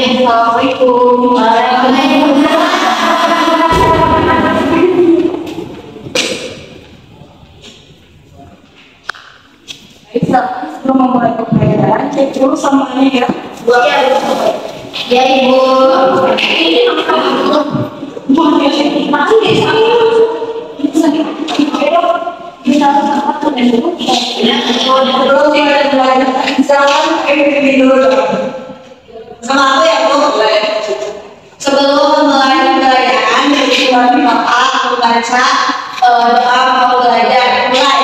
Assalamualaikum. Sebelum memulai pembelajaran, cek dulu sampahnya ya. Ya Ibu. Sama aku ya Bu. Sebelum memulai pembelajaran, dari Bapak membaca doa mau belajar. Mulai.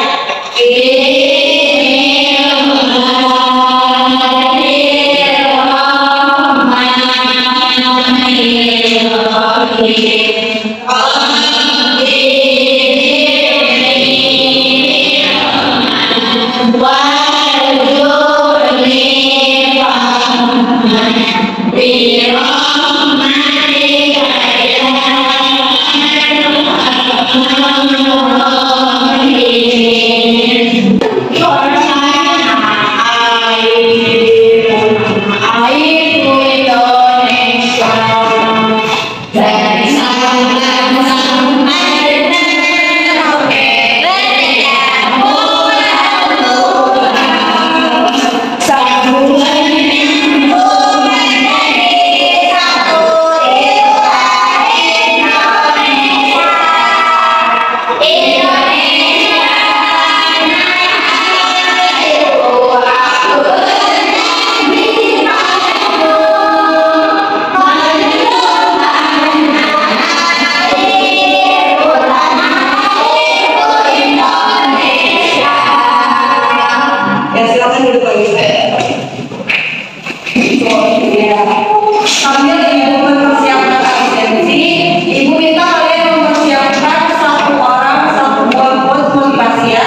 Sambil Ibu mempersiapkan absensi, Ibu minta kalian mempersiapkan satu orang satu quote motivasi ya.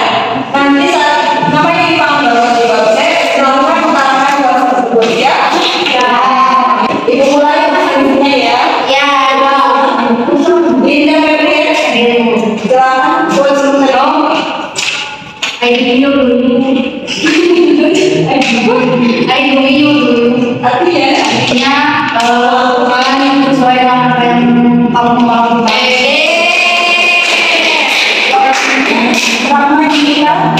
Nanti saat namanya dipanggil di website, silakan utarakan quote tersebut ya. Ibu mulai absensinya ya. Ya. Linda Febri, silakan quote sebentar. Ayo dulu. Artinya lakukan yang sesuai dengan apa yang kamu mau lakukan. Pertama kita,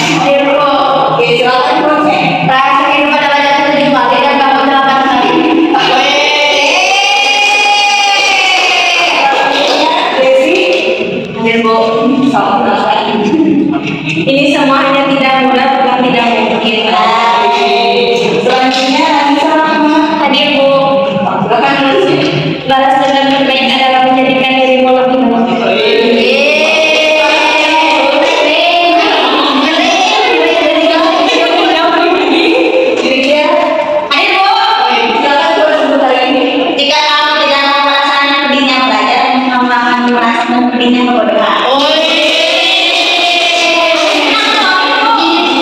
oke silakan quote. Rasa kehidupan adalah jatuh 7 kali dan bangun 8 kali. Ini semuanya tidak mudah, bukan tidak mungkin. Selanjutnya Hadir Bu. silakan tulis. Balas dengan terbaik adalah menjadikan dirimu lebih baik. Jika kamu tidak merasakan pedihnya belajar, kamu akan merasakan pedihnya berdoa.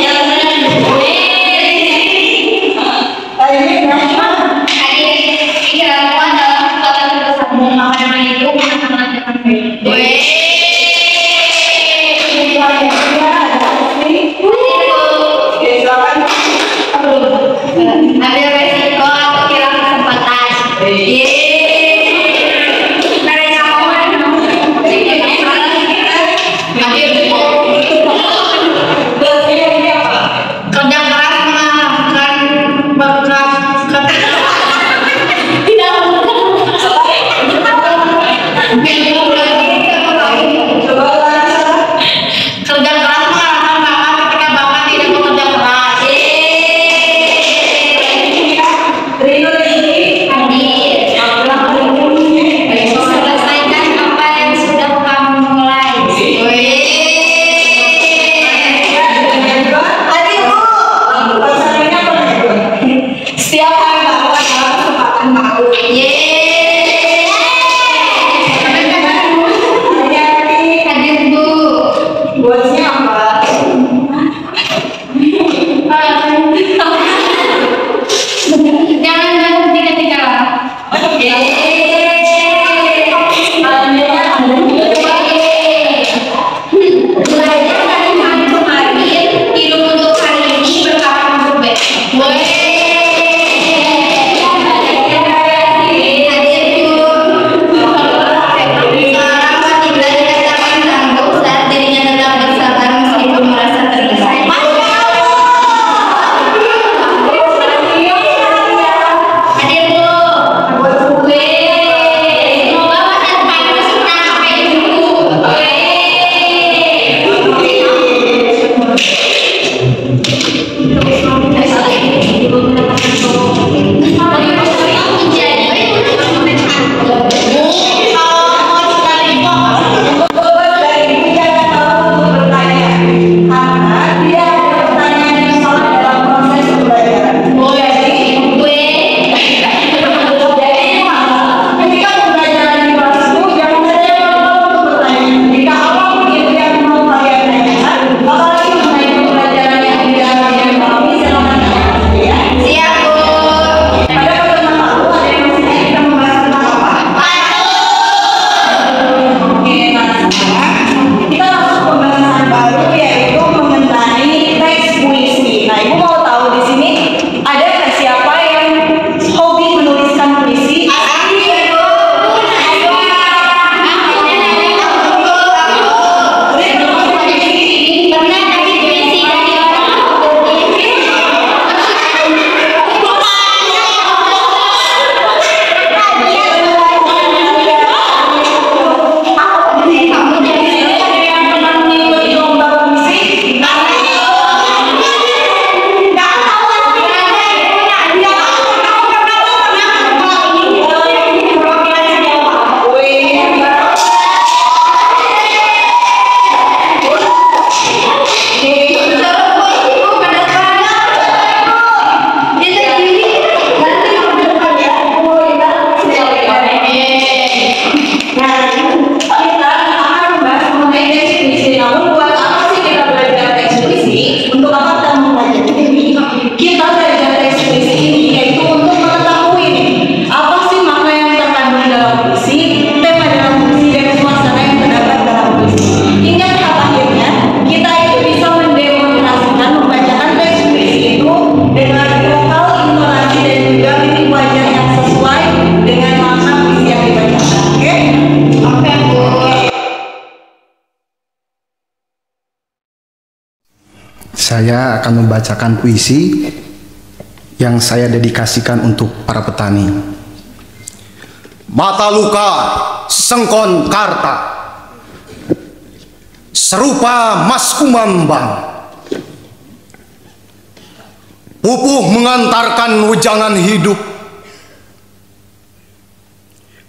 Ya, saya akan membacakan puisi yang saya dedikasikan untuk para petani. Mata luka sengkon karta, serupa mas kumambang, pupuh mengantarkan wejangan hidup,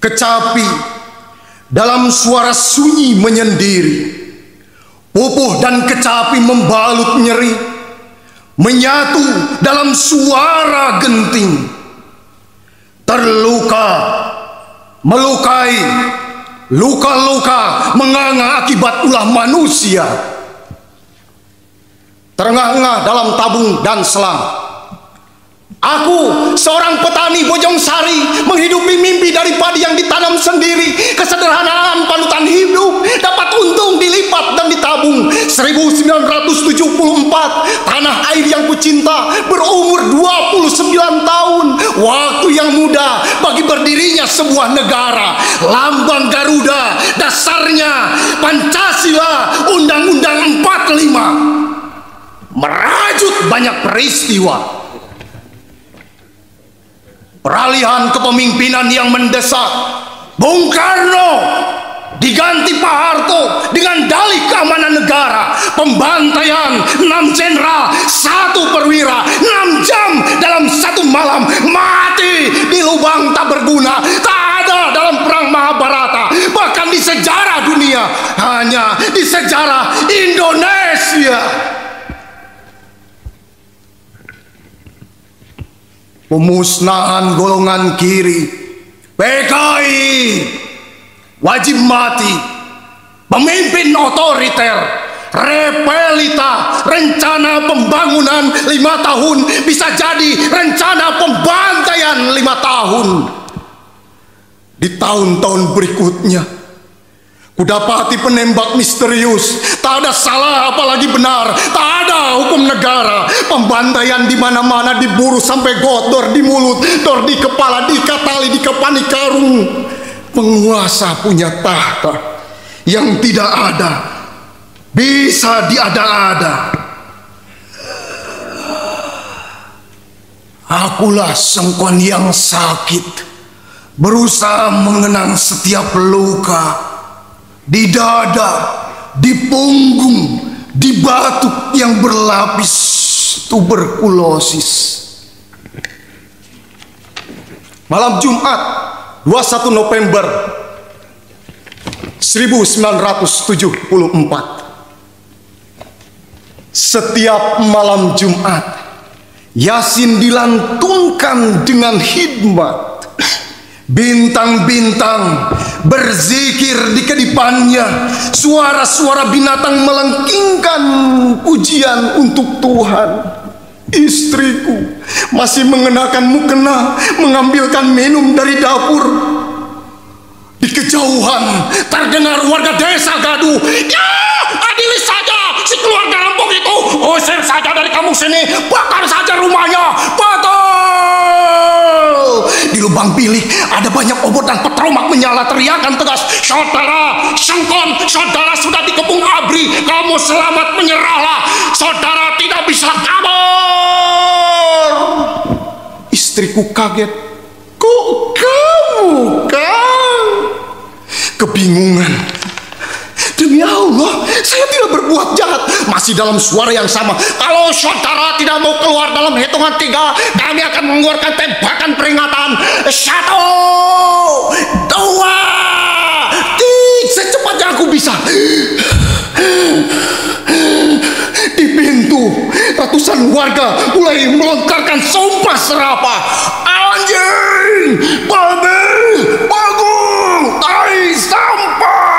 kecapi dalam suara sunyi menyendiri. Pupuh dan kecapi membalut nyeri, menyatu dalam suara genting. Terluka, melukai, luka-luka menganga akibat ulah manusia. Terengah-engah dalam tabung dan selang. Aku, seorang petani Bojong Sari, menghidupi mimpi dari padi yang ditanam sendiri. Kesederhanaan panutan hidup dapat untung dilipat dan ditabung. 1974, tanah air yang kucinta berumur 29 tahun. Waktu yang muda bagi berdirinya sebuah negara. Lambang Garuda, dasarnya Pancasila, Undang-Undang 45. Merajut banyak peristiwa. Peralihan kepemimpinan yang mendesak, Bung Karno diganti Pak Harto dengan dalih keamanan negara. Pembantaian 6 jenderal, 1 perwira, 6 jam dalam 1 malam. Mati di lubang tak berguna. Tak ada dalam perang Mahabharata, bahkan di sejarah dunia, hanya di sejarah Indonesia. Pemusnahan golongan kiri, PKI wajib mati. Pemimpin otoriter, repelita, rencana pembangunan 5 tahun bisa jadi rencana pembantaian 5 tahun. Di tahun-tahun berikutnya, kudapati penembak misterius. Tak ada salah apalagi benar, tak ada hukum negara. Pembantaian di mana-mana, diburu sampai godor di mulut, dor di kepala, dikatali, dikepani karung. Penguasa punya tahta yang tidak ada, bisa diada-ada. Akulah sengkon yang sakit, berusaha mengenang setiap luka di dada, di punggung, di batuk yang berlapis tuberkulosis. Malam Jumat 21 November 1974. Setiap malam Jumat, Yasin dilantunkan dengan hikmat. Bintang-bintang berzikir di kedipannya. Suara-suara binatang melengkingkan pujian untuk Tuhan. Istriku masih mengenakan mukena, mengambilkan minum dari dapur. Di kejauhan terdengar warga desa gaduh. Ya, adili saja si keluarga rampok itu. Usir saja dari kampung sini, bakar saja rumahnya. Betul. Di lubang bilik ada banyak obor dan petromak menyala. Teriakan tegas, saudara Sengkon, saudara sudah dikepung ABRI. Kamu selamat menyerahlah. Saudara tidak bisa kabur. Istriku kaget. Kok kamu, Kang? Kebingungan. Demi Allah, saya tidak berbuat jahat. Masih dalam suara yang sama. Kalau saudara tidak mau keluar dalam hitungan 3, kami akan mengeluarkan tembakan peringatan. 1, 2, 3, secepatnya aku bisa. Di pintu, ratusan warga mulai melontarkan sumpah serapah. Anjing, babi, bagung, tai, sampah.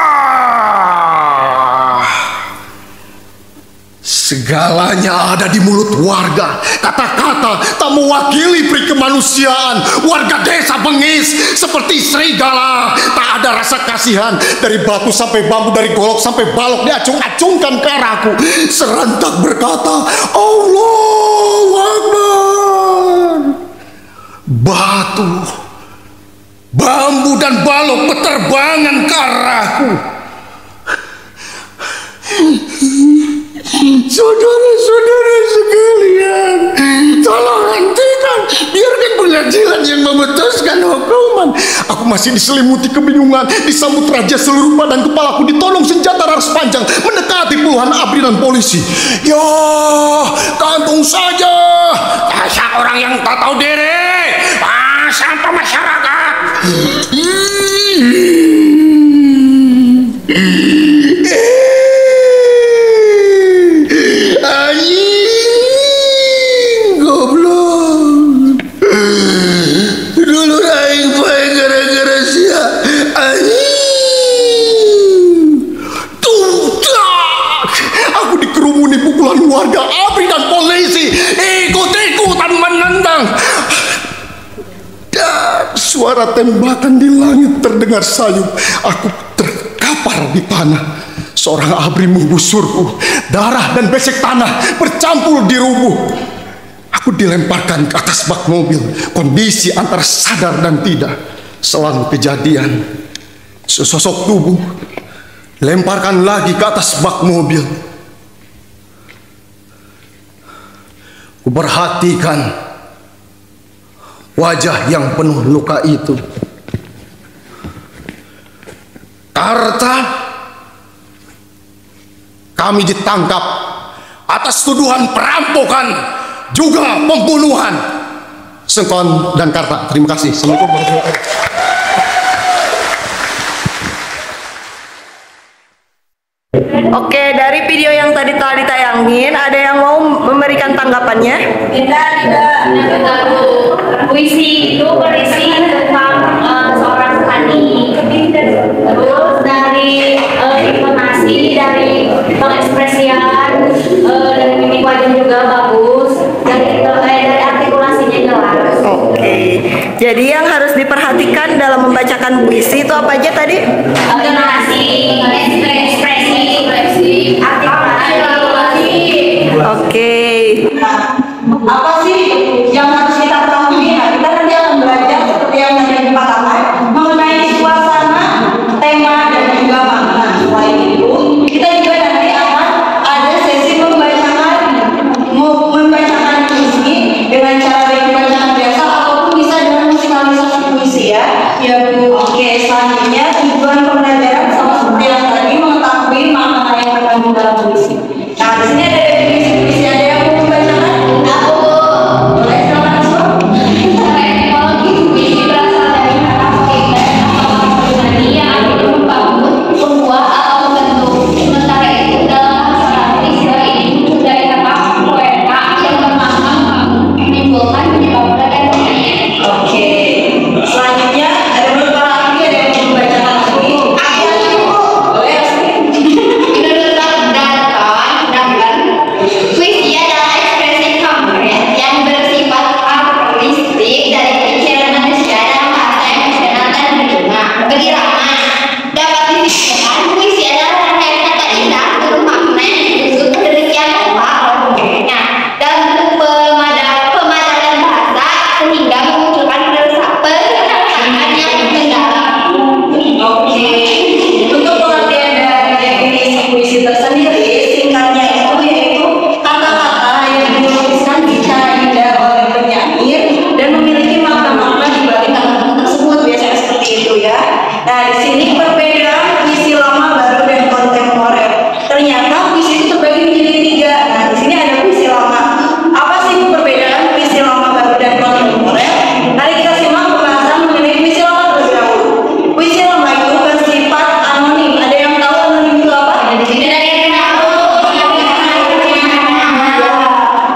Segalanya ada di mulut warga. Kata-kata tak mewakili peri kemanusiaan. Warga desa bengis seperti serigala. Tak ada rasa kasihan. Dari batu sampai bambu, dari golok sampai balok diacung-acungkan ke arahku. Serentak berkata, Allahu Akbar. Batu, bambu dan balok berterbangan ke arahku. Saudara-saudara masih diselimuti kebingungan. Disambut raja, seluruh badan kepalaku ditolong senjata laras panjang mendekati puluhan ABRI dan polisi. Ya, gantung saja. Dasar orang yang tak tahu diri. Sampah masyarakat. Anjing goblok. Dulu aing bae gara-gara sia anjing. Tutak. Aku dikerumuni pukulan warga ABRI dan polisi. Ikut-ikutan menendang. Dan suara tembakan di langit terdengar sayup. Aku terkapar di tanah. Seorang ABRI menggusurku. Darah dan besek tanah bercampur di rubuh. Aku dilemparkan ke atas bak mobil. Kondisi antara sadar dan tidak. Selang kejadian, sesosok tubuh lemparkan lagi ke atas bak mobil. Kuperhatikan wajah yang penuh luka itu. Karta, kami ditangkap atas tuduhan perampokan juga pembunuhan. Sengkon dan Karta, terima kasih. Assalamualaikum warahmatullahi wabarakatuh. Oke, dari video yang tadi telah ditayangin, ada yang mau memberikan tanggapannya? Tidak. Puisi itu berisi tentang seorang petani. Terus dari informasi dari pengekspresian dari mimik wajah juga bagus. Dari artikulasinya jelas. Oke. Jadi yang harus diperhatikan dalam membacakan puisi itu apa aja tadi? Intonasi, ekspresi, artikulasi. Oke. Apa sih yang harus kita ketahui? Nah, kita nanti akan belajar seperti yang tadi dikatakan mengenai suasana, tema, dan juga makna. Selain itu, kita juga nanti akan ada sesi membacakan puisi dengan cara yang dibacakan biasa ataupun bisa dengan musikalisasi puisi ya. Ya Bu. Oke, selanjutnya tujuan pembelajaran sama seperti yang tadi mengetahui makna yang terkandung dalam puisi. Nah, di sini ada definisi puisi, ada yang mau membacakan? Boleh, silakan Asma. Etimologi puisi berasal dari kata poetes atau pribadi yang artinya membangun, membuat atau membentuk. Sementara itu dalam bahasa Latin istilah ini muncul dari kata poeta yang bermakna membangun, menimbulkan, menyebabkan dan sebagainya. Oke. Selanjutnya ada beberapa lagi ada yang mau membacakan lagi. Boleh Asmi? Menurut Danton, puisi adalah ekspresi konkret yang bersifat altruistik dari pikiran manusia dalam bahasa emosional dan berirama. Dapat disimpulkan, puisi adalah rangkaian kata indah bermakna yang disusun sedemikian rupa produknya dalam bentuk pemadalan bahasa sehingga memunculkan perasaan yang mendalam. Oke. Untuk pengertian dari definisi puisi tersendiri, singkatnya itu yaitu kata-kata yang dituliskan secara indah oleh penyair dan memiliki makna-makna di balik kata-kata tersebut, biasanya seperti itu ya. Nah, di sini perbedaan puisi lama, baru, dan kontemporer. Ternyata puisi itu terbagi menjadi tiga. Nah, di sini ada puisi lama. Apa sih perbedaan puisi lama, baru, dan kontemporer? Mari kita simak pembahasan mengenai puisi lama terlebih dahulu. Puisi lama itu bersifat anonim. Ada yang tahu anonim itu apa?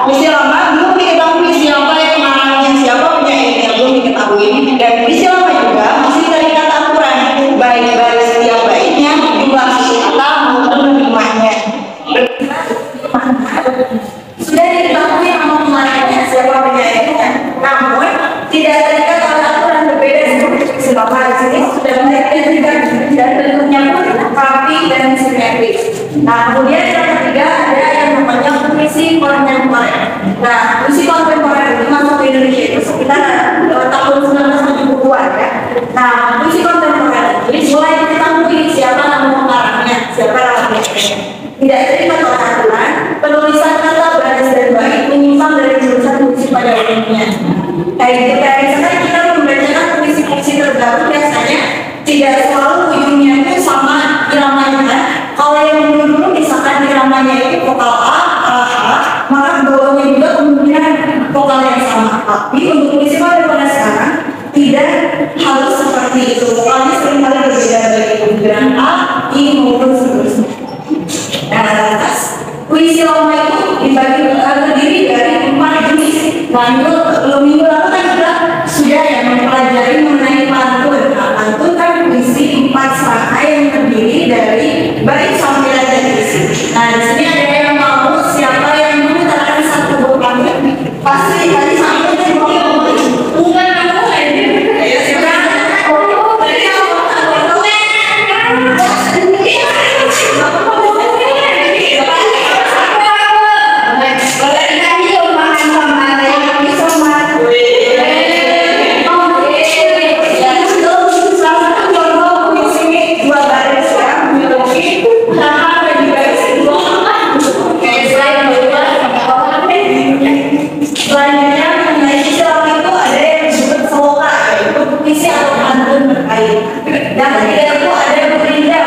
Puisi lama belum diketahui siapa yang pengarangnya, siapa penyairnya, belum diketahui. Dan puisi lama juga masih terikat aturan, baik baris setiap baitnya, jumlah susun kata maupun rimanya. Sudah diketahui nama pengarangnya, siapa penyairnya, namun tidak terikat oleh aturan, berbeda seperti puisi lama. Di sini sudah mulai terikat dan bentuknya pun rapi dan simetris. Nah, kemudian yang ketiga ada yang namanya puisi kontemporer. Nah, puisi kontemporer itu masuk ke Indonesia itu sekitar tahun 1970-an ya. Nah, puisi kontemporer ini mulai diketahui siapa nama pengarangnya, siapa nama penyairnya. Tidak terikat oleh aturan, penulisan kata, baris, dan bait menyimpang dari jurusan puisi pada umumnya. Kayak gitu, kayak misalkan kita membacakan puisi-puisi terbaru biasanya Minggu lalu kan kita sudah ya mempelajari mengenai pantun. Nah, pantun kan berisi 4 serangkai yang terdiri dari bait sambilan dan isi. Nah, di sini ada yang mau, siapa yang mengutarakan satu buah pantun? Pasti tadi sampai di bukan kamu lagi. Ya, silakan. Selanjutnya mengenai istilah itu ada yang disebut sloka, yaitu puisi atau pantun terkait. Dan ketiga itu ada berindam,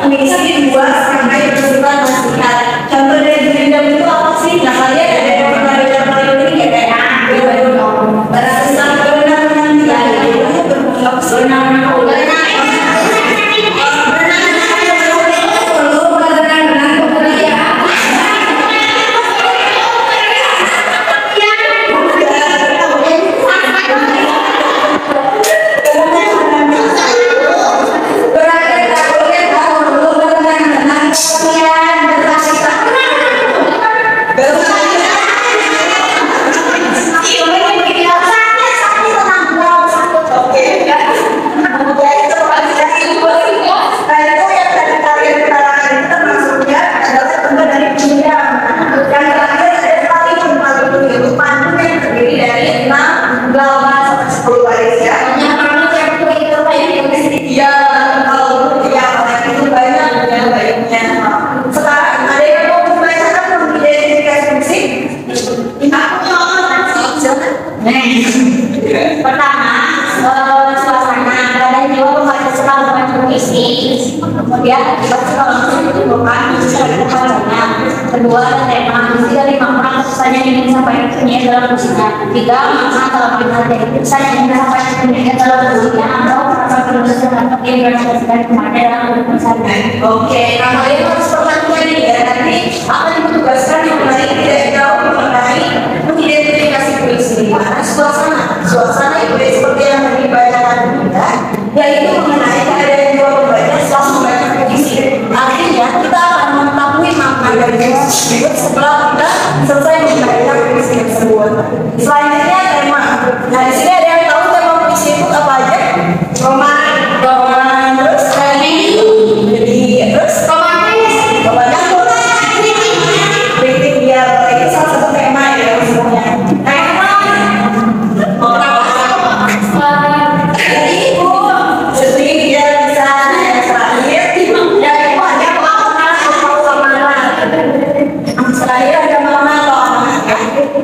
mengisi 2 serangkai bersifat nasihat. Contoh dari berindam itu apa sih? Nah, kalian ada yang pernah dengar paling ini ya kayak pada tentang berenang ya, itu berenang. Pertama, suasana dan jiwa pembaca suka membaca puisi. Kemudian dibaca langsung ditemukan kepadanya. Kedua, ada tema isi dari makna kesan yang ingin disampaikan penyair dalam puisinya. Tiga, makna dalam dari kesan yang ingin disampaikan penyair dalam puisinya atau perasaan penulis yang dapat direalisasikan kepada dalam tulisannya. Oke, nah kalian harus perhatikan ini ya. Nanti akan ditugaskan yang lain tidak jauh mengenai mengidentifikasi puisi. Mana suasana itu seperti yang dibacakan kita, yaitu mengenai keadaan jiwa pembaca setelah membaca puisi. Artinya kita akan mengetahui makna dari puisi setelah kita selesai membaca puisi tersebut. Selanjutnya tema. Nah, di sini ada yang tahu tema puisi itu apa aja? Roman, terus terus kritik dia, itu salah satu tema ya sebenarnya.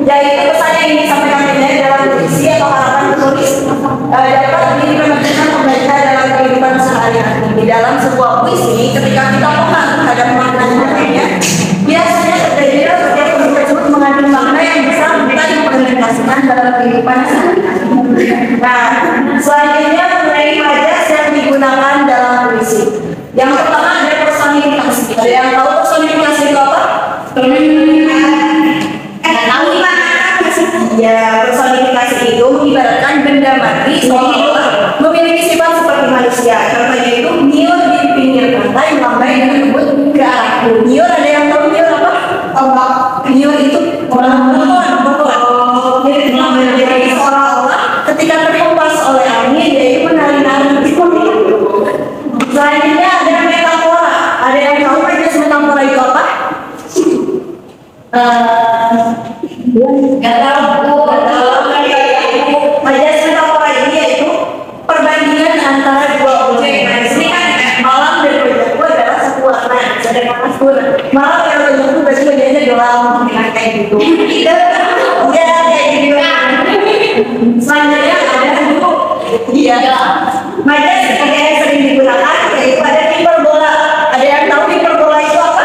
Yaitu pesan yang ingin disampaikan penyair dalam puisi atau harapan penulis dapat diimplementasikan pembaca dalam kehidupan sehari-hari. Di dalam sebuah puisi, ketika kita paham terhadap makna-maknanya, biasanya terjadi setiap puisi tersebut mengandung makna yang bisa kita implementasikan dalam kehidupan sehari-hari. Nah, selanjutnya mengenai majas yang digunakan dalam puisi. Yang pertama ada personifikasi. Ada yang tahu personifikasi itu apa? Ya, personifikasi itu mengibaratkan benda mati seolah-olah memiliki sifat seperti manusia. Contohnya itu Niur di pinggir pantai melambai dan menyebut ke arahku. Niur, ada yang tahu Niur apa? Ombak. Niur itu mirip melambai seolah-olah ketika terhempas oleh angin dia itu menari-nari. Selanjutnya ada metafora. Ada yang tahu majas metafora itu apa? Gak tahu. Majas metafora ini yaitu perbandingan antara dua objek. Nah, di sini kan malam dan wajahku adalah satu warna, sedangkan malam yang wajahku berarti wajahnya gelap, kayak gitu. Udah kayak gitu. Selanjutnya ada buku. Iya. Majas yang sering digunakan yaitu ada hiperbola. Ada yang tahu hiperbola itu apa?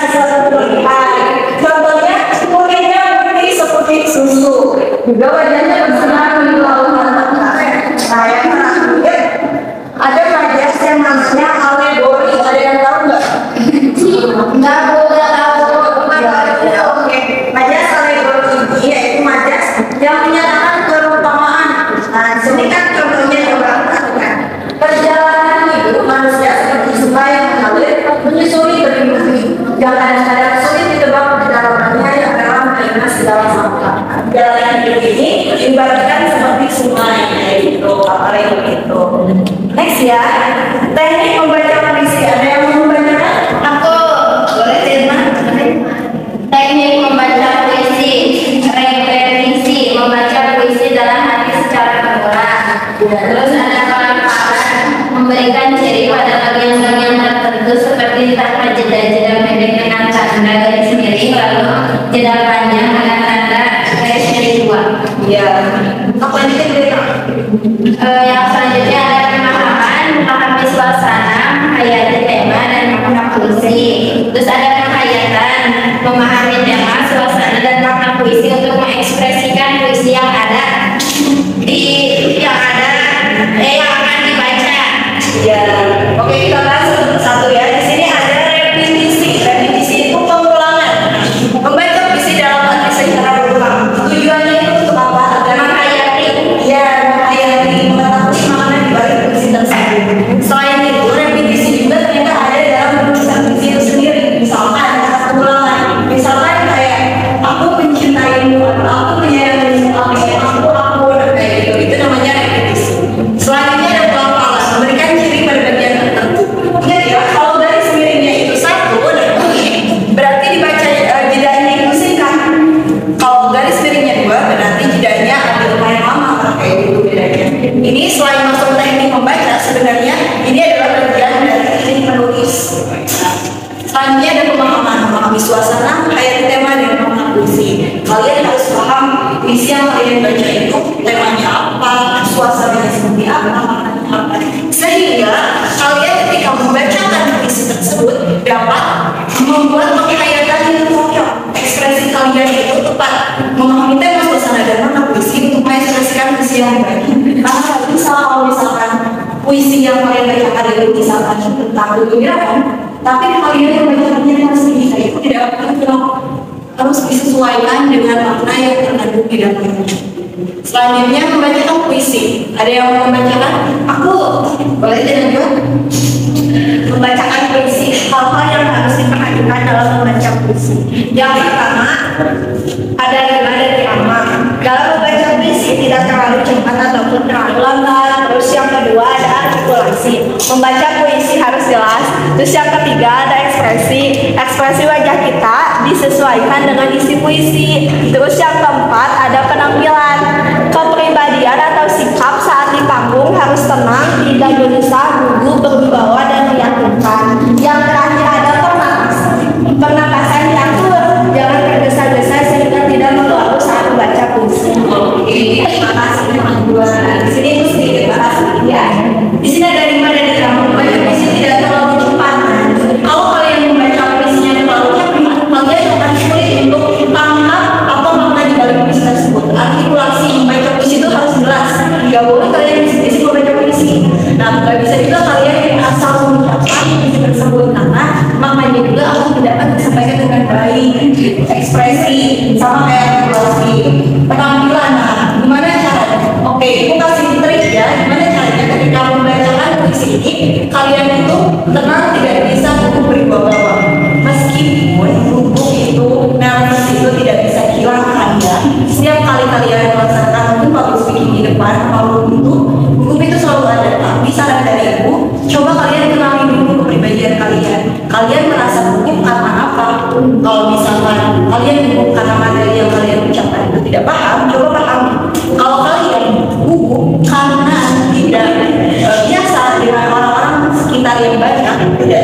Sesuatu berlebihan. Contohnya kulitnya putih seperti susu, juga wajahnya bersinar di lautan. Nah, yang terakhir ada majas yang namanya alegori. Ada yang tahu nggak? Nggak boleh tahu. Oke, majas alegori ya. Teknik membaca puisi, ada yang mau membacakan? Aku boleh terima. Teknik membaca puisi, repetisi, membaca puisi dalam hati secara berulang. Terus ada pelafalan, memberikan ciri pada bagian-bagian tertentu seperti tanpa jeda-jeda pendek dengan tanda garis miring, lalu jeda panjang dengan tanda garis miring 2. Ya. Aku lanjutin berita. Yang selanjutnya ada pemahaman, memahami suasana, menghayati tema dan makna puisi. Terus ada penghayatan, memahami tema, suasana dan makna puisi untuk mengekspresikan puisi yang ada yang akan dibaca. Ya. Oke, kita bahas satu-satu ya. Di sini ada repetisi. Repetisi itu pengulangan. Membaca puisi dalam hati secara berulang. Tujuannya itu untuk apa? Agar Menghayati. ya menghayati, mengetahui makna di balik puisi tersebut. Selain itu, repetisi juga ternyata ada dalam menuliskan puisi itu sendiri. Misalkan kata pengulangan. Misalkan kayak aku mencintaimu, atau aku menyayangimu, aku kayak gitu. Itu namanya repetisi. Selanjutnya ada pelafalan, memberikan ciri pada bagian tertentu. Jadi ya, kalau garis miringnya itu 1 dan 2, berarti dibaca jedanya itu singkat. Kalau garis miringnya 2, berarti jedanya ada lumayan lama, kayak gitu bedanya. Ini selain masuk teknik membaca, sebenarnya ini adalah bagian dari teknik menulis. Selanjutnya ada pemahaman, memahami suasana, menghayati tema dan makna puisi. Kalian harus paham puisi yang kalian baca itu temanya apa, suasananya seperti apa, maknanya apa. Sehingga kalian ketika membacakan puisi tersebut dapat membuat penghayatan yang cocok. Ekspresi kalian itu tepat memahami tema, suasana dan makna puisi untuk mengekspresikan puisi yang baik. Karena nggak bisa kalau misalkan puisi yang kalian bacakan itu misalkan tentang kegembiraan, tapi kalian membacakannya dengan sedih, itu tidak akan cocok. Harus disesuaikan dengan makna yang terkandung di dalamnya. Selanjutnya membacakan puisi. Ada yang mau membacakan? Aku boleh tidak juga membacakan puisi. Hal-hal yang harus diperhatikan dalam membaca puisi. Yang pertama ada 5 dari aman. Dalam membaca puisi tidak terlalu cepat ataupun terlalu lambat. Terus yang kedua ada artikulasi. Membaca puisi harus jelas. Terus yang ketiga ada ekspresi. Ekspresi wajah kita disesuaikan dengan isi puisi. Terus yang keempat ada penampilan. Kepribadian atau sikap saat di panggung harus tenang, tidak gelisah, gugup, berwibawa dan meyakinkan. Yang terakhir ada pernapasan. Pernapasan diatur, jangan tergesa-gesa sehingga tidak mengganggu saat membaca puisi. Oke, terima kasih teman dua. Di sini itu sedikit bahas ya. Di sini ada 5 dari kamu. Membaca puisi tidak terlalu cepat. Kalau kalian membaca puisinya terlalu cepat, kalian akan sulit untuk tangkap apa makna di balik puisi tersebut. Artikulasi membaca puisi itu harus jelas. Nggak boleh kalian bisik-bisik membaca puisi. Nah, nggak bisa juga kalian asal mengucapkan puisi tersebut karena maknanya juga akan tidak akan disampaikan dengan baik. Ekspresi sama kayak artikulasi, penampilan. Nah, gimana caranya? Oke, aku kasih trik ya. Gimana caranya ketika membacakan puisi ini kalian itu tenang, tidak bisa untuk berbawa-bawa. Meskipun gugup itu, nervous itu tidak bisa hilang Anda. Setiap kali kalian melaksanakan mungkin public speaking di depan, apapun itu, gugup itu selalu ada. Tapi saran dari ibu, coba kalian kenali dulu kepribadian kalian. Kalian merasa gugup karena apa? Kalau misalkan kalian gugup karena materi yang kalian ucapkan itu tidak paham, coba pahami. Kalau kalian gugup karena tidak biasa dengan orang-orang sekitar yang banyak, tidak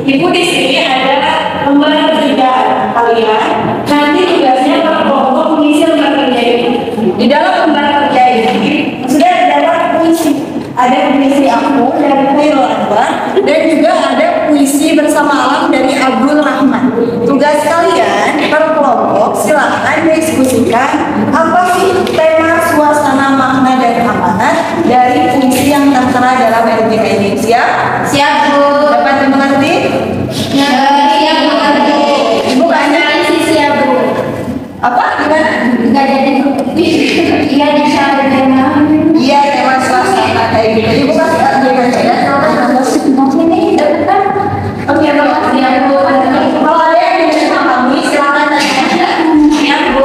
Ibu di sini ada lembar kerja kalian. Nanti tugasnya per kelompok mengisi lembar kerja ini. Di dalam lembar kerja ini sudah terdapat puisi. Ada puisi aku dari Khairul Anwar dan juga ada puisi bersama alam dari Abdul Rahman. Tugas kalian per kelompok silahkan diskusikan apa sih tema, suasana, makna dan amanat dari puisi yang tertera dalam RJK ini. Siap? Siap, Bu. Dapat dimengerti? Siap, Bu. Ibu banyak Siap, Bu. apa? Gimana? Nggak jadi. Iya, bisa ada tema. Iya, tema suasana kayak gitu. Ibu kasih ajaran saya. Ini depan. Oke, makasih ya Bu. Kalau ada yang ingin memahami, silakan tanya. Ya Bu.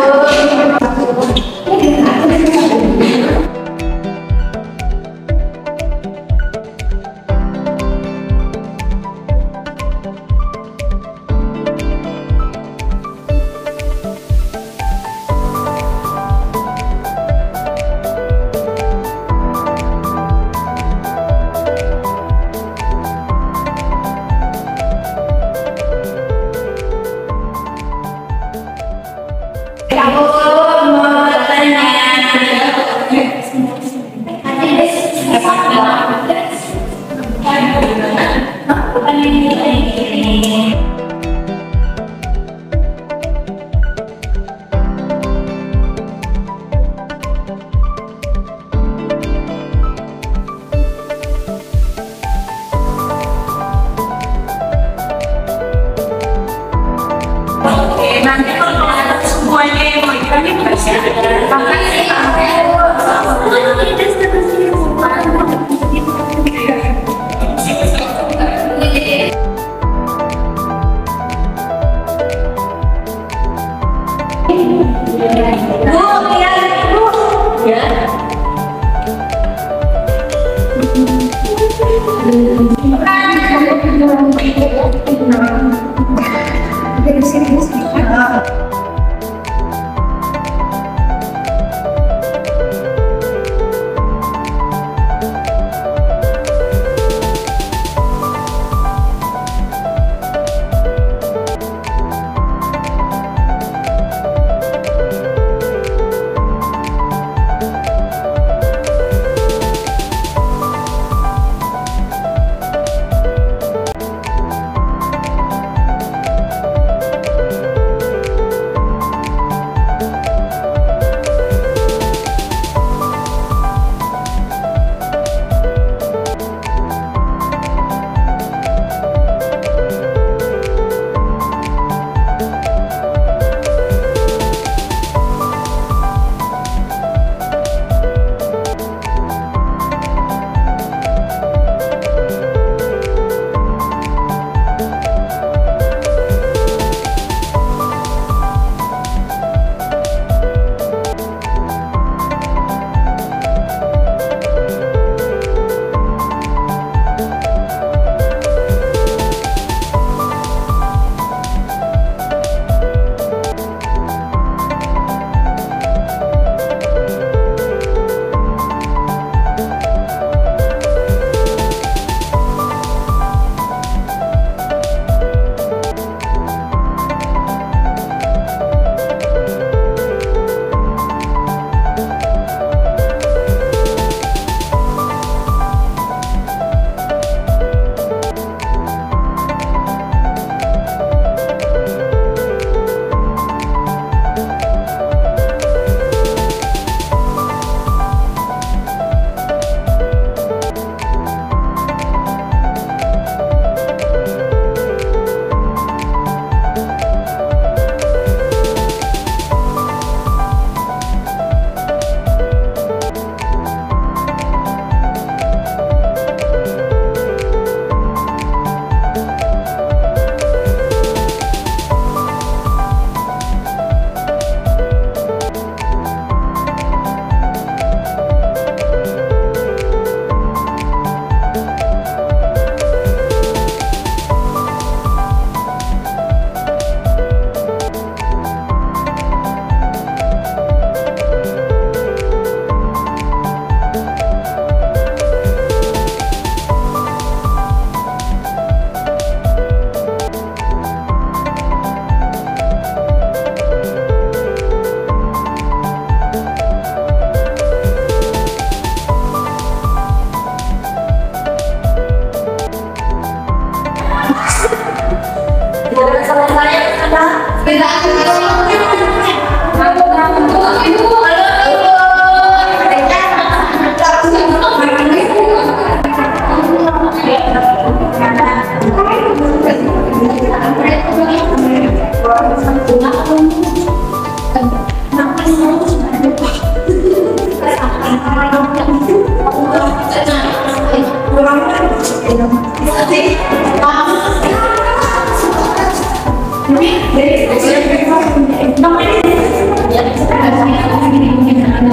sih?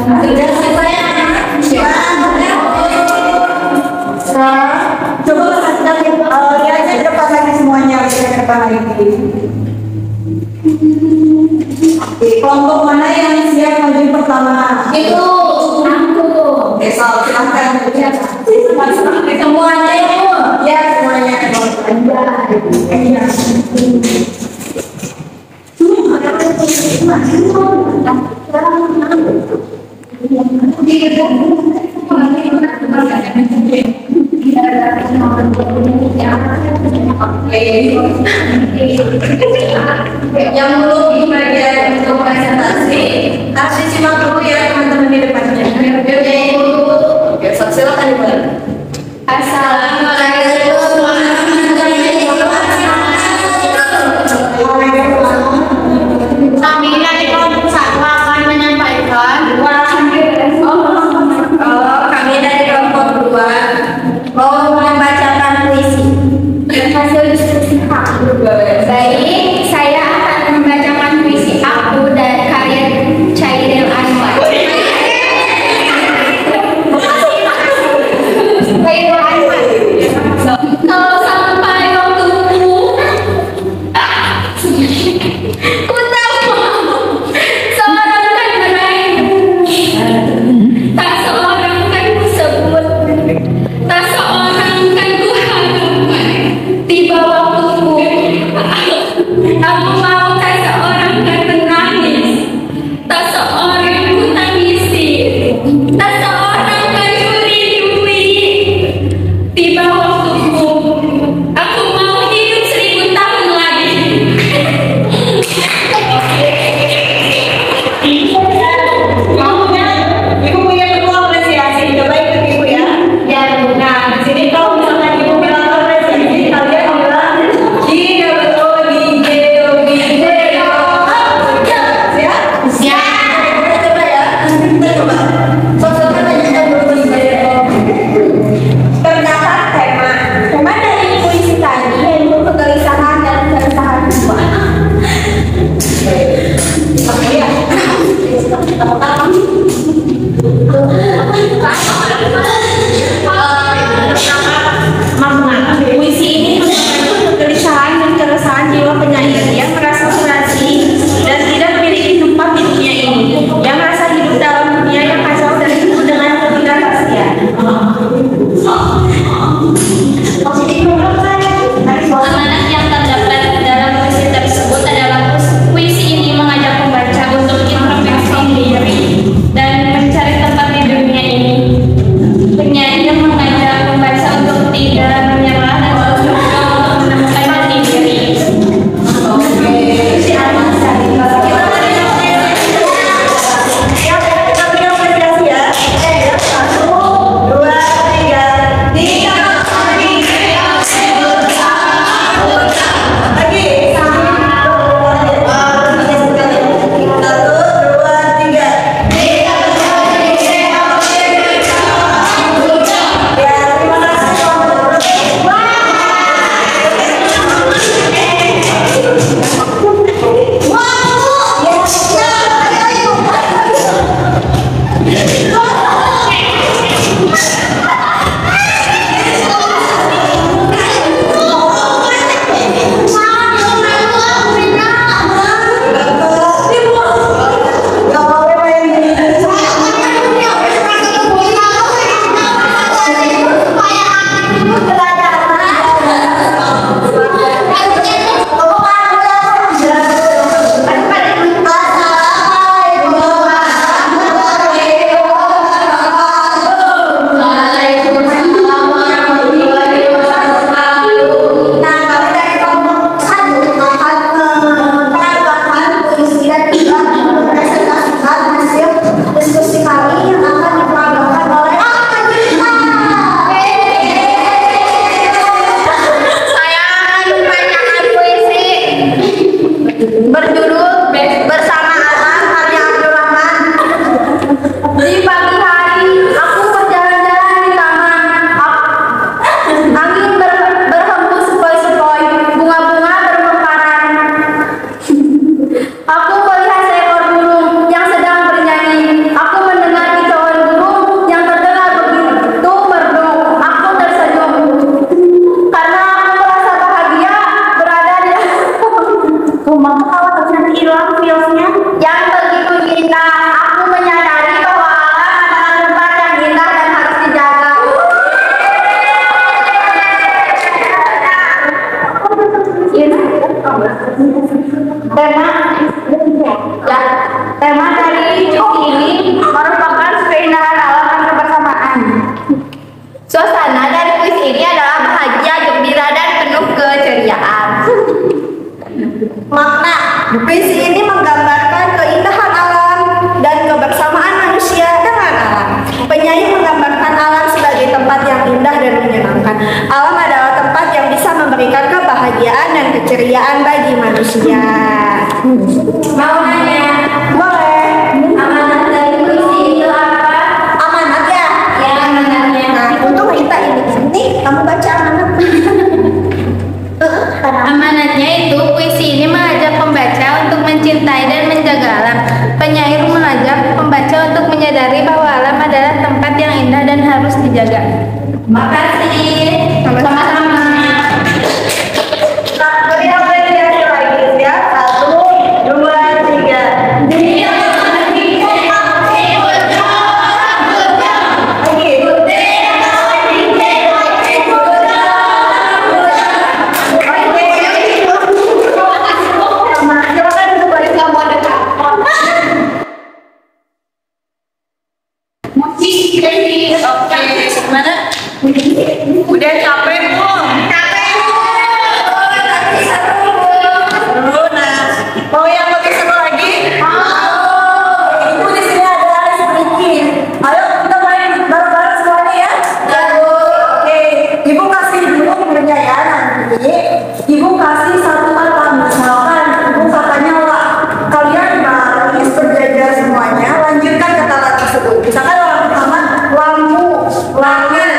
Sudah selesai ya? Coba lihat aja depan lagi semuanya, ke depan lagi. Oke, kelompok mana yang siap maju pertama? Itu aku. Oke, silahkan. Semuanya itu? Ya, semuanya. Iya. Yang belum di bagian untuk presentasi harus disimak dulu ya teman-teman di depannya. Oke, silakan dimulai. Assalamualaikum warahmatullahi wabarakatuh. Kami dari kelompok 1 akan menyampaikan Kami dari kelompok 2 mau membacakan puisi. hasil diskusi aku. Baik, saya akan membacakan puisi aku dari karya Chairil Anwar. Chairil Anwar. Kalau sampai waktumu, ku tak mau menyadari bahwa alam adalah tempat yang indah dan harus dijaga. Makasih. Sama-sama. Nah, beri apresiasi lagi ya. 1, 2, 3. Oke, gimana? Udah capek belum? Capek seru. Nah, mau yang lebih seru lagi? Ibu di sini ada alis sedikit. Ayo kita main bareng-bareng semuanya ya. Oke, ibu kasih dulu gurunya ya nanti. Ibu kasih satu kata, misalkan ibu katanya lah. Kalian baris berjajar semuanya, lanjutkan kata tersebut. Misalkan orang pertama lampu, langit,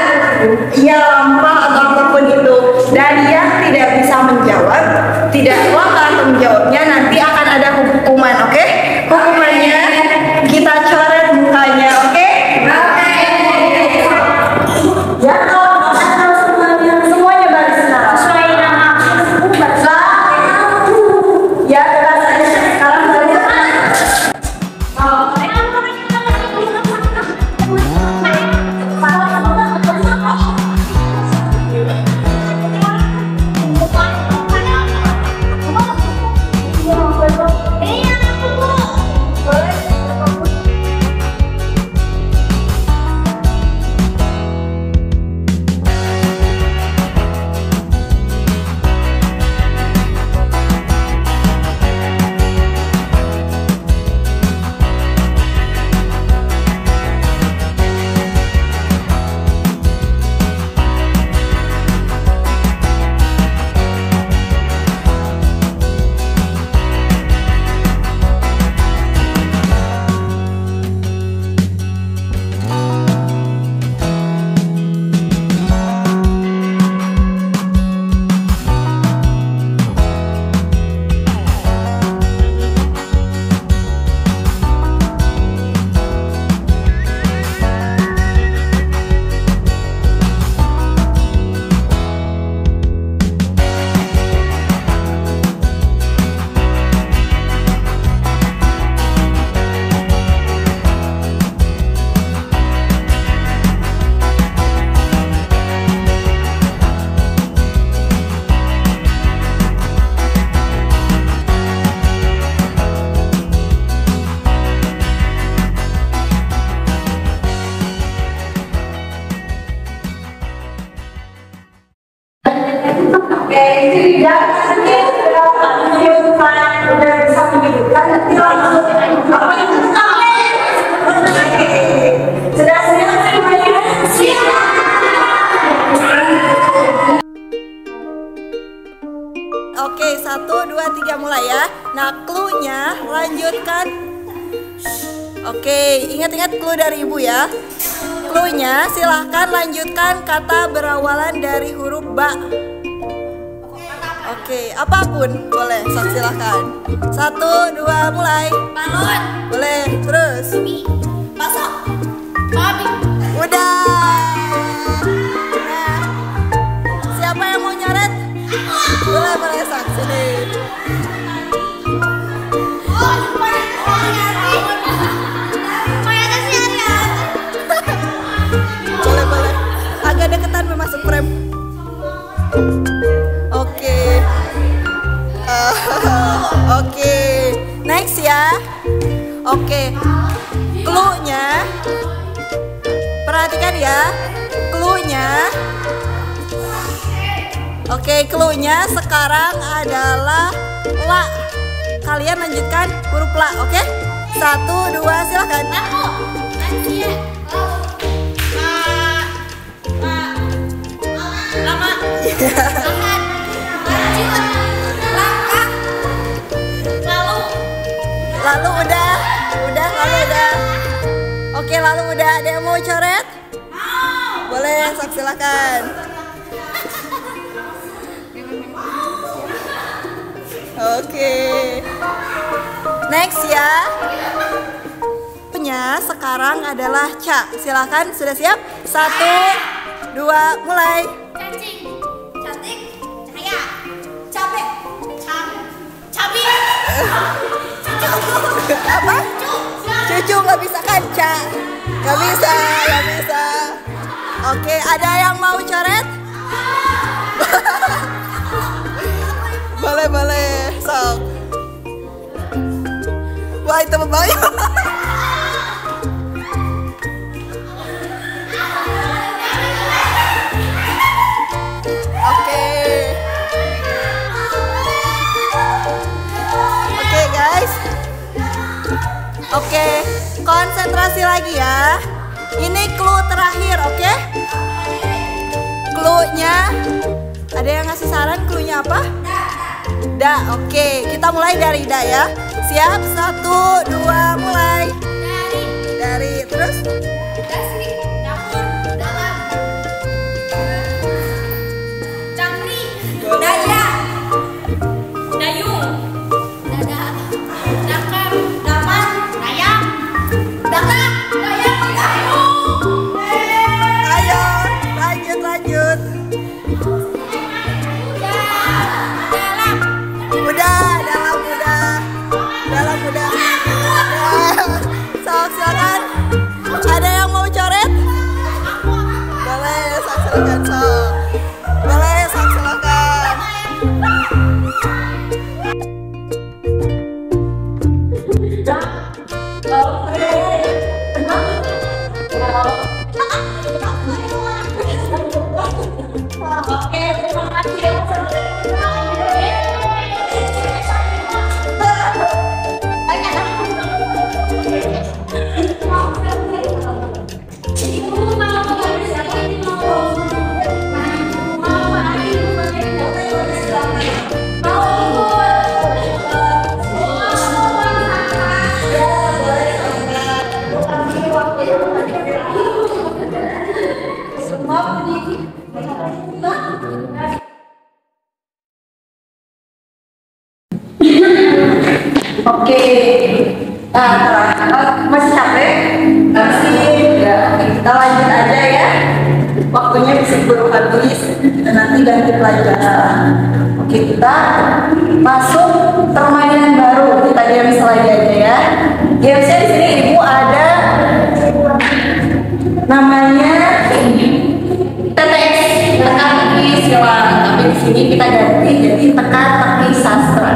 ya lampa atau apapun itu. Dan yang tidak bisa menjawab, tidak wakar untuk menjawabnya, nanti akan ada hukuman, oke? Hukumannya kita coret mukanya, oke? Ya, kalau semuanya baris sekarang. Sesuai nama. Ya, kita saja sekarang baris. Oke, 1, 2, 3 mulai ya. Nah, clue-nya lanjutkan. Oke, ingat-ingat clue dari ibu ya. Clue-nya silahkan lanjutkan kata berawalan dari huruf ba. Oke, apapun boleh, silahkan. 1, 2, mulai. Balon. Boleh, terus. Masuk. Babi. Udah. Nah, siapa yang mau nyoret? Boleh sak sini. Boleh. Agak deketan masuk frame. Oke. Oke. Next ya. Oke. Clue-nya. Perhatikan ya. Clue-nya. Oke, clue-nya sekarang adalah la. Kalian lanjutkan huruf la, oke? 1, 2, silakan. Lama. Lalu udah. Oke, lalu udah. Ada yang mau coret? Boleh, silakan. Oke. Next ya. Punya kelompoknya sekarang adalah Ca. Silakan, sudah siap? 1, 2, mulai. Cacing, cantik, cahaya, capek, cabi, Apa? Cucu nggak bisa kan, Ca? Nggak bisa, nggak bisa. Oke, ada yang mau coret? Boleh, sok. Wah, itu berbahaya. Oke, guys. Oke, konsentrasi lagi ya. Ini clue terakhir, oke? Clue-nya, ada yang ngasih saran clue-nya apa? Da, oke. Kita mulai dari Da ya. Siap, 1, 2, mulai. Dari, terus? dasi, dapur, dalam, damri, daya, dayung, dada, dakar, daman, dayang, dakar, dayang, dayung. Ayo, lanjut. Dalam udah. Sok, silakan. Ada yang mau coret? Boleh, sok, silakan, sok. Boleh, sok, silakan. Oke, terima kasih. Oke, masih capek? Masih, ya. Kita lanjut aja ya. Waktunya bisa buru habis, nanti ganti pelajaran. Oke, kita masuk permainan baru. Kita games lagi aja ya. Gamesnya di sini ibu ada namanya TTS, teka-teki silang. Tapi di sini kita ganti jadi teka-teki sastra.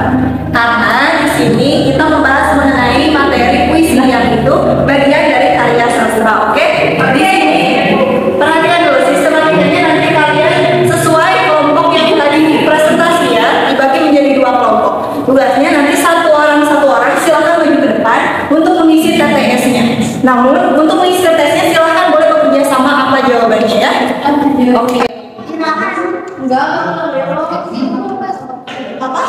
Karena di sini kita membahas mengenai materi puisi yang itu bagian dari karya sastra. Oke? Di sini perhatikan dulu sistematikanya, nanti kalian sesuai kelompok yang tadi presentasi ya, dibagi menjadi 2 kelompok. Tugasnya nanti satu orang silakan maju ke depan untuk mengisi TTS-nya. Namun untuk mengisi TTS-nya silakan boleh bekerja sama apa jawabannya ya. Oke. Apa?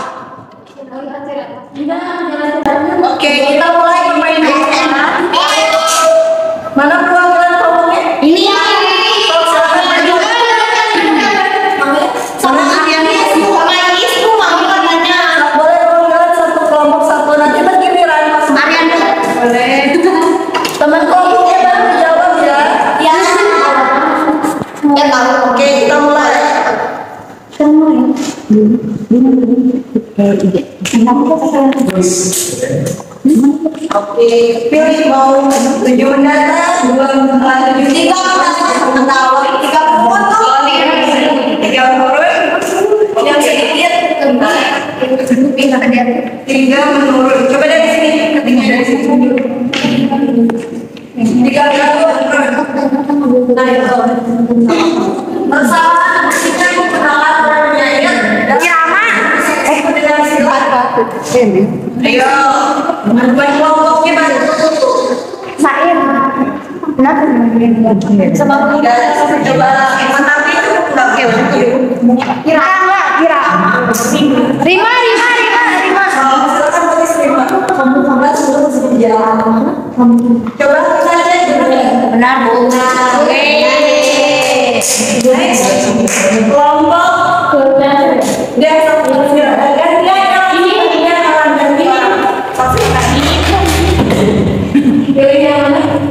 Oke, kita mulai permainannya. Mana perwakilan kelompoknya? Ini. Silakan maju. Sama Ariani, sama Ismu mau katanya. Boleh perwakilan satu kelompok satu, nanti bergiliran Mas Ariani. Boleh. Teman kelompoknya baru jawab ya. Ya. Oke, kita mulai. Oke, pilih mau 7 mendata, 2 7 3 atau 3 foto, 3 menurun, yang sedikit 3 menurun. Coba dari sini, ketiknya dari sini. 3 menurun. Nah itu. Bersama kita kenalan penyanyi dan dengan silakan. Ayo, buat kelompoknya bantu. Sain. Sama coba menanti itu oke. Kira. Rima. Silakan tulis Rima. Kamu sebelum jalan. Coba saja benar Bu. Kelompok dan pilih yang mana?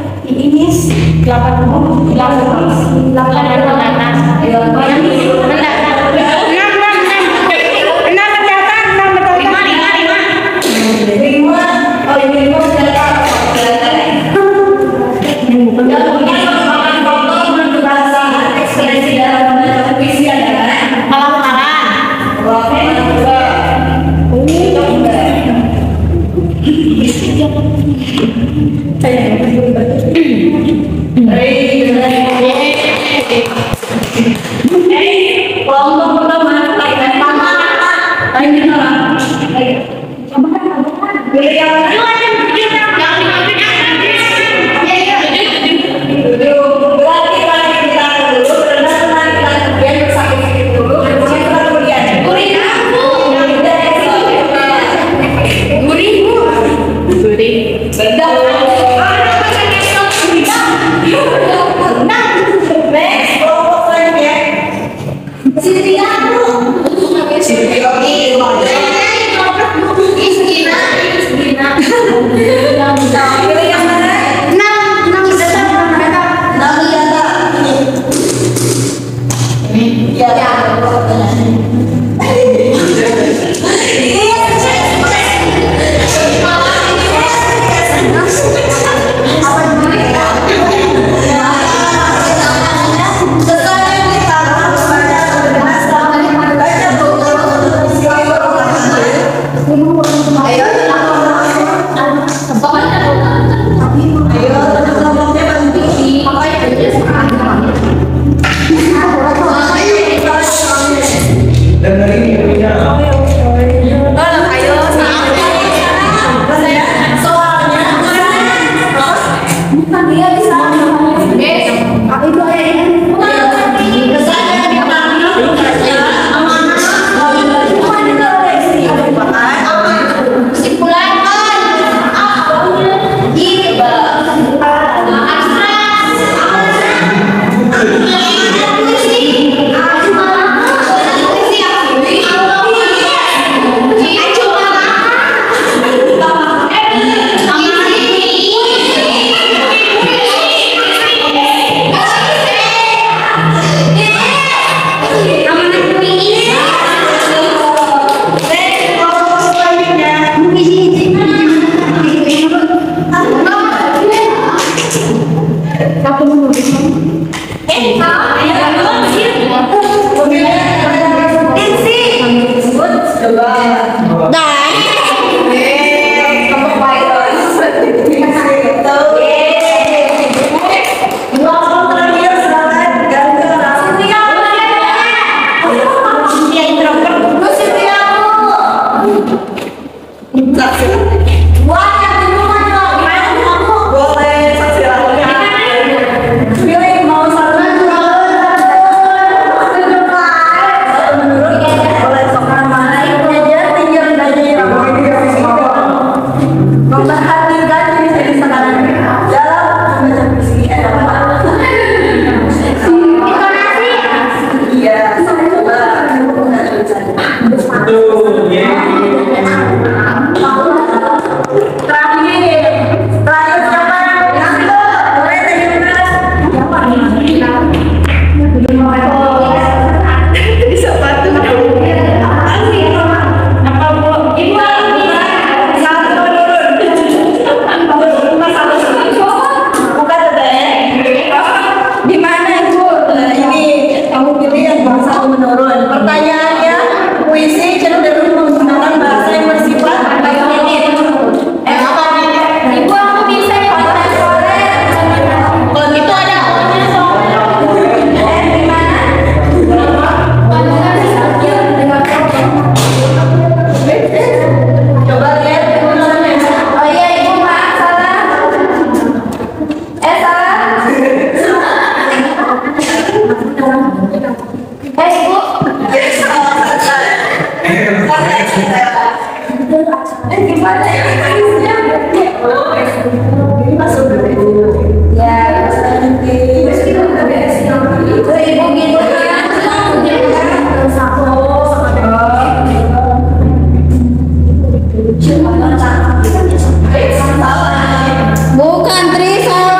Bukan Trisol.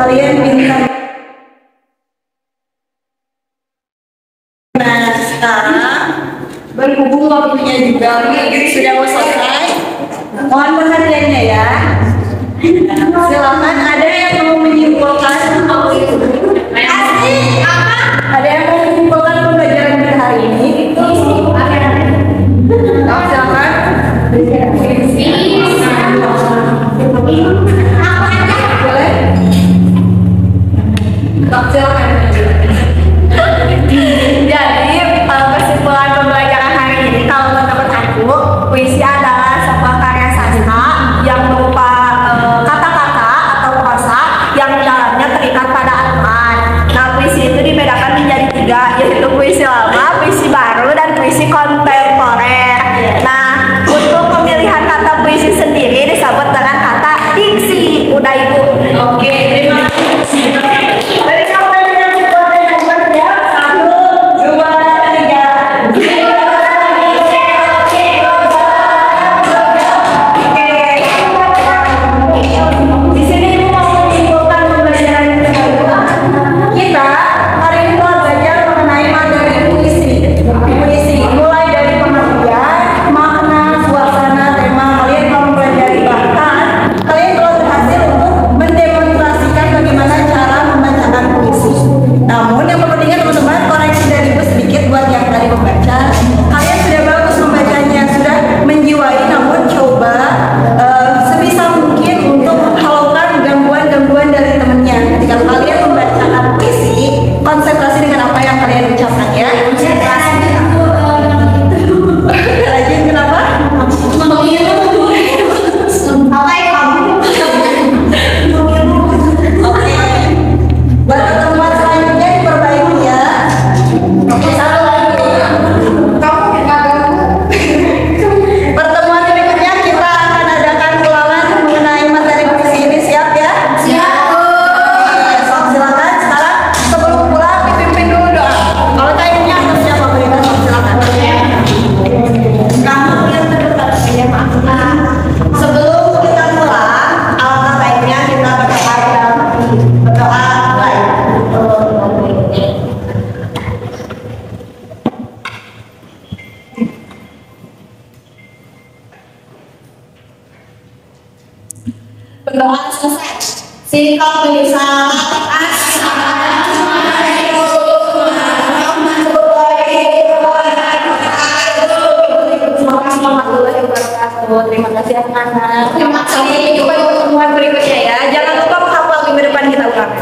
kalian pintar. Nah, sekarang berhubung waktunya juga sudah mau selesai, mohon perhatiannya ya. Silakan, ada yang mau menyimpulkan ada yang mau menyimpulkan pembelajaran kita hari ini? Silakan. Boleh? Silakan. Jadi kesimpulan pembelajaran hari ini kalau menurut aku, puisi adalah sebuah karya sastra yang berupa kata-kata atau prosa yang dalamnya terikat pada aturan. Nah, puisi itu dibedakan menjadi 3, yaitu puisi lama, puisi baru, dan puisi kontemporer. Nah, untuk pemilihan kata puisi sendiri disebut dengan kata diksi. Udah Ibu. Oke, terima kasih. Dari kamu yang support dan bekerja, 1, 2, 3. Di sini Ibu mau menyimpulkan pembelajaran kita. Hari ini telah belajar mengenai materi puisi. Puisi mulai dari pengertian, makna, suasana, tema. Kalian telah mempelajari, bahkan kalian telah berhasil untuk mendemonstrasikan bagaimana cara membacakan puisi. Namun yang perlu diingat teman-teman, koreksi dari Ibu sedikit buat yang tadi membaca. Kalian sudah bagus membacanya, sudah menjiwai, namun coba sebisa mungkin untuk menghalaukan gangguan-gangguan dari temannya. Ketika kalian membacakan puisi, konsentrasi dengan apa yang kalian ucapkan ya. Rajin kenapa? Oke. Buat pertemuan selanjutnya diperbaiki ya. Oke, satu lagi. Pertemuan berikutnya kita akan adakan ulangan mengenai materi puisi ini, siap ya? Siap. Silakan sekarang sebelum pulang dipimpin dulu doa. Kalau timenya atau siapa berikan, silakan. Kamu yang terdekat saja, maaf. Sebelum kita pulang, alangkah baiknya kita berdoa dalam hati. Berdoa baik. Berdoa selesai. Singkat bisa. Terima kasih anak-anak. Terima kasih. Sampai jumpa di pertemuan berikutnya ya. Jangan lupa menghafal minggu depan kita ulang.